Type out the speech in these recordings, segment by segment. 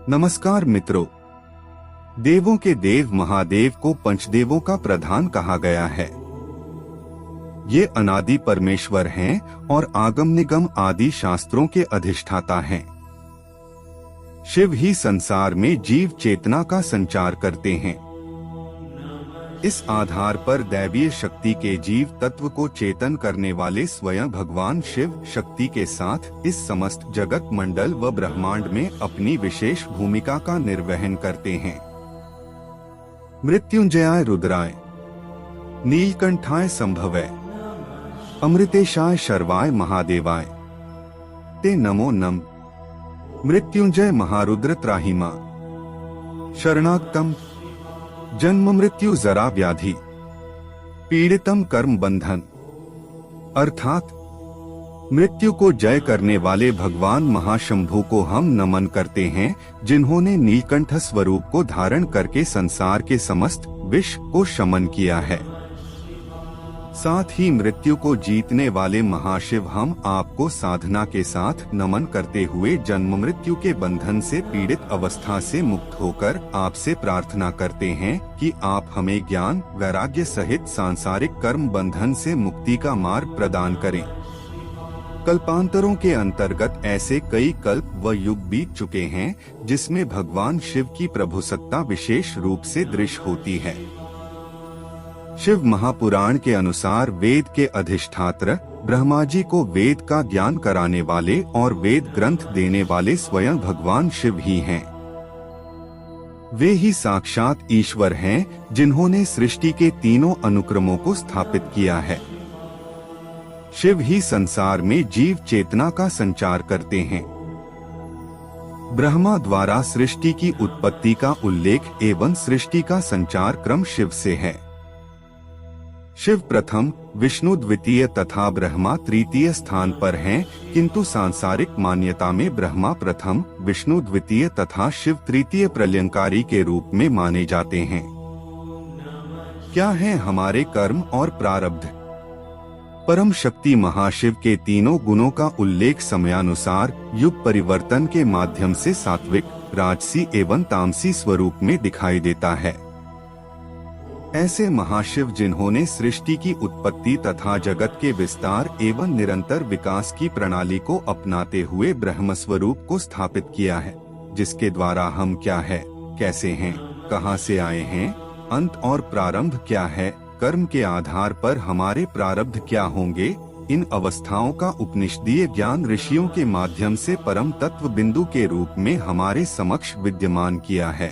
नमस्कार मित्रों, देवों के देव महादेव को पंचदेवों का प्रधान कहा गया है। ये अनादि परमेश्वर हैं और आगम निगम आदि शास्त्रों के अधिष्ठाता हैं। शिव ही संसार में जीव चेतना का संचार करते हैं। इस आधार पर दैवीय शक्ति के जीव तत्व को चेतन करने वाले स्वयं भगवान शिव शक्ति के साथ इस समस्त जगत मंडल व ब्रह्मांड में अपनी विशेष भूमिका का निर्वहन करते हैं। मृत्युंजयाय रुद्राय, नीलकंठाय संभवय, अमृतेशाय शर्वाय महादेवाय ते नमो नम। मृत्युंजय महारुद्र त्राहिमा शरणागतम, जन्म मृत्यु जरा व्याधि पीड़ितम कर्म बंधन, अर्थात मृत्यु को जय करने वाले भगवान महाशंभु को हम नमन करते हैं, जिन्होंने नीलकंठ स्वरूप को धारण करके संसार के समस्त विष को शमन किया है। साथ ही मृत्यु को जीतने वाले महाशिव हम आपको साधना के साथ नमन करते हुए जन्म मृत्यु के बंधन से पीड़ित अवस्था से मुक्त होकर आपसे प्रार्थना करते हैं कि आप हमें ज्ञान वैराग्य सहित सांसारिक कर्म बंधन से मुक्ति का मार्ग प्रदान करें। कल्पांतरों के अंतर्गत ऐसे कई कल्प व युग बीत चुके हैं जिसमें भगवान शिव की प्रभुसत्ता विशेष रूप से दृश्य होती है। शिव महापुराण के अनुसार वेद के अधिष्ठात्र ब्रह्मा जी को वेद का ज्ञान कराने वाले और वेद ग्रंथ देने वाले स्वयं भगवान शिव ही हैं। वे ही साक्षात ईश्वर हैं जिन्होंने सृष्टि के तीनों अनुक्रमों को स्थापित किया है। शिव ही संसार में जीव चेतना का संचार करते हैं। ब्रह्मा द्वारा सृष्टि की उत्पत्ति का उल्लेख एवं सृष्टि का संचार क्रम शिव से है। शिव प्रथम, विष्णु द्वितीय तथा ब्रह्मा तृतीय स्थान पर हैं, किंतु सांसारिक मान्यता में ब्रह्मा प्रथम, विष्णु द्वितीय तथा शिव तृतीय प्रलयंकारी के रूप में माने जाते हैं। क्या है हमारे कर्म और प्रारब्ध? परम शक्ति महाशिव के तीनों गुणों का उल्लेख समयानुसार युग परिवर्तन के माध्यम से सात्विक, राजसी एवं तामसी स्वरूप में दिखाई देता है। ऐसे महाशिव जिन्होंने सृष्टि की उत्पत्ति तथा जगत के विस्तार एवं निरंतर विकास की प्रणाली को अपनाते हुए ब्रह्म स्वरूप को स्थापित किया है, जिसके द्वारा हम क्या है, कैसे हैं, कहां से आए हैं, अंत और प्रारंभ क्या है, कर्म के आधार पर हमारे प्रारब्ध क्या होंगे, इन अवस्थाओं का उपनिषदीय ज्ञान ऋषियों के माध्यम से परम तत्व बिंदु के रूप में हमारे समक्ष विद्यमान किया है।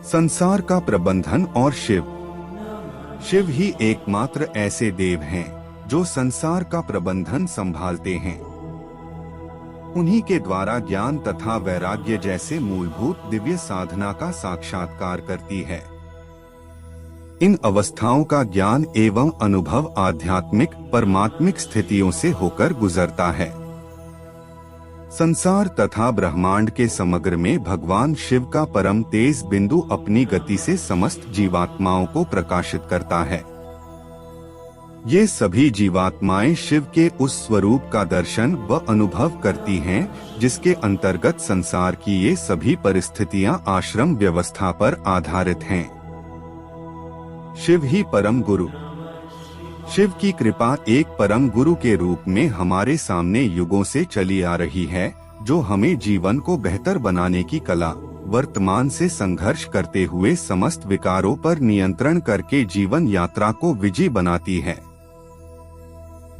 संसार का प्रबंधन और शिव ही एकमात्र ऐसे देव हैं जो संसार का प्रबंधन संभालते हैं। उन्हीं के द्वारा ज्ञान तथा वैराग्य जैसे मूलभूत दिव्य साधना का साक्षात्कार करती है। इन अवस्थाओं का ज्ञान एवं अनुभव आध्यात्मिक परमात्मिक स्थितियों से होकर गुजरता है। संसार तथा ब्रह्मांड के समग्र में भगवान शिव का परम तेज बिंदु अपनी गति से समस्त जीवात्माओं को प्रकाशित करता है। ये सभी जीवात्माएं शिव के उस स्वरूप का दर्शन व अनुभव करती हैं, जिसके अंतर्गत संसार की ये सभी परिस्थितियां आश्रम व्यवस्था पर आधारित हैं। शिव ही परम गुरु। शिव की कृपा एक परम गुरु के रूप में हमारे सामने युगों से चली आ रही है, जो हमें जीवन को बेहतर बनाने की कला, वर्तमान से संघर्ष करते हुए समस्त विकारों पर नियंत्रण करके जीवन यात्रा को विजयी बनाती है।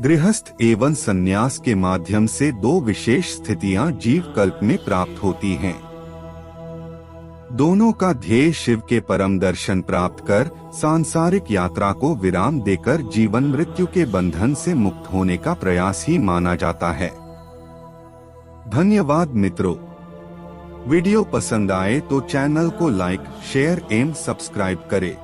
गृहस्थ एवं संन्यास के माध्यम से दो विशेष स्थितियां जीव कल्प में प्राप्त होती हैं। दोनों का ध्येय शिव के परम दर्शन प्राप्त कर सांसारिक यात्रा को विराम देकर जीवन मृत्यु के बंधन से मुक्त होने का प्रयास ही माना जाता है। धन्यवाद मित्रों। वीडियो पसंद आए तो चैनल को लाइक, शेयर एवं सब्सक्राइब करें।